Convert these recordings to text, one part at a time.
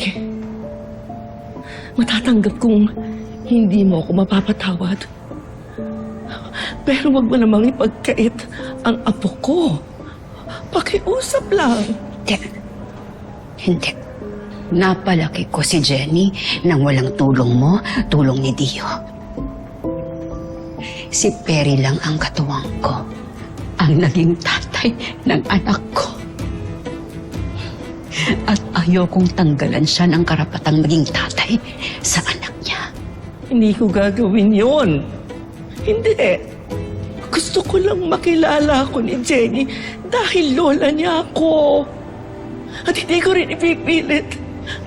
Sige. Matatanggap kong hindi mo ako mapapatawad. Pero wag mo namang ipagkait ang apo ko. Pakiusap lang. Hindi. Napalaki ko si Jenny nang walang tulong mo, tulong ni Dio. Si Perry lang ang katuwang ko, ang naging tatay ng anak ko. At ayokong tanggalan siya ng karapatang maging tatay sa anak niya. Hindi ko gagawin yon. Hindi. Gusto ko lang makilala ako ni Jenny dahil lola niya ako. At hindi ko rin ipipilit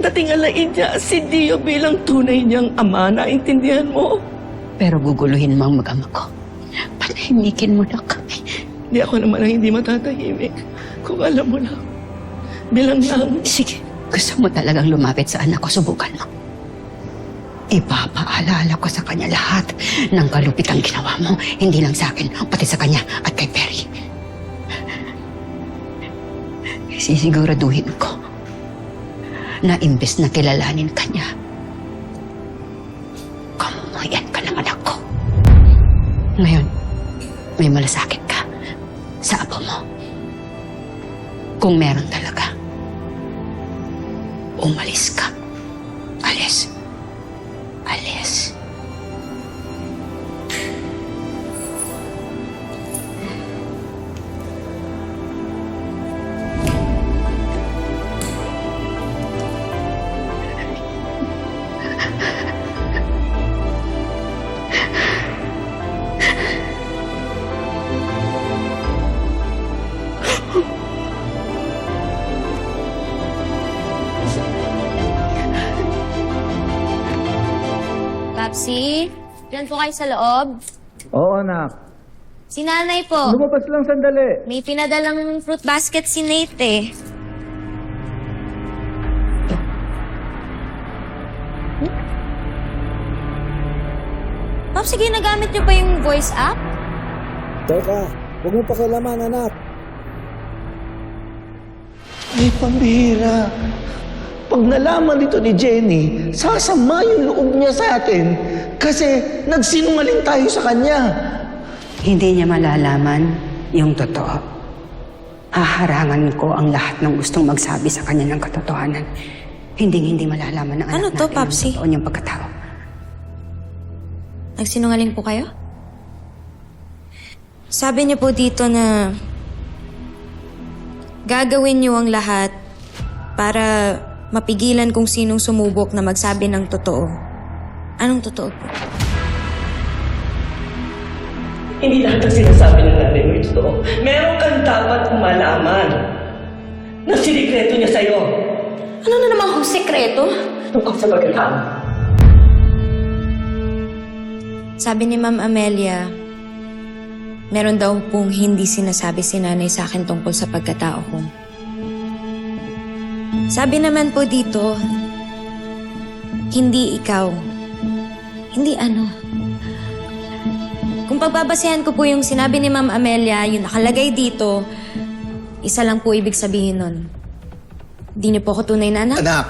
na tingalain niya si Dio bilang tunay niyang ama. Naintindihan mo? Pero guguluhin mo ang mag-ama ko. Panahimikin mo na kami. Hindi ako naman ang hindi matatahimik. Kung alam mo lang. Bilang lang. Sige, gusto mo talagang lumapit sa anak ko, subukan mo. Ipapaalala ko sa kanya lahat ng kalupitang ginawa mo. Hindi lang sa akin, pati sa kanya at kay Perry. Sisiguraduhin ko na imbes na kilalanin kanya, kamuhayan ka ng anak ko. Ngayon, may malasakit ka sa apo mo. Kung meron talaga, umalis ka. Alis. Alis. Papsi, dyan po kayo sa loob. Oo, anak. Si nanay po. Lumabas lang sandali. May pinadalang fruit basket si Nate eh. Papsi, ginagamit niyo pa yung voice app? Teka, huwag mo pakialaman, anak. Ay, pambihira. Pag nalaman dito ni Jenny, sasama yung loob niya sa atin kasi nagsinungaling tayo sa kanya. Hindi niya malalaman yung totoo. Haharangan ko ang lahat ng gustong magsabi sa kanya ng katotohanan. Hindi malalaman ng Ano anak to, natin Papsi? ang totoo niyang pagkatao. Nagsinungaling po kayo? Sabi niyo po dito na gagawin niyo ang lahat para mapigilan kung sinong sumubok na magsabi ng totoo. Anong totoo po? Hindi lahat ang sinasabi ng nanay mo ito. Meron kang dapat malaman na sinikreto niya sa'yo. Ano na naman kung sekreto? Tungkol sa pagkatao. Sabi ni Ma'am Amelia, meron daw pong hindi sinasabi si nanay sa akin tungkol sa pagkatao ko. Sabi naman po dito, hindi ikaw. Hindi ano. Kung pagbabasehan ko po yung sinabi ni Ma'am Amelia, yung nakalagay dito, isa lang po ibig sabihin nun. Hindi niyo po ako tunay na anak? Anak,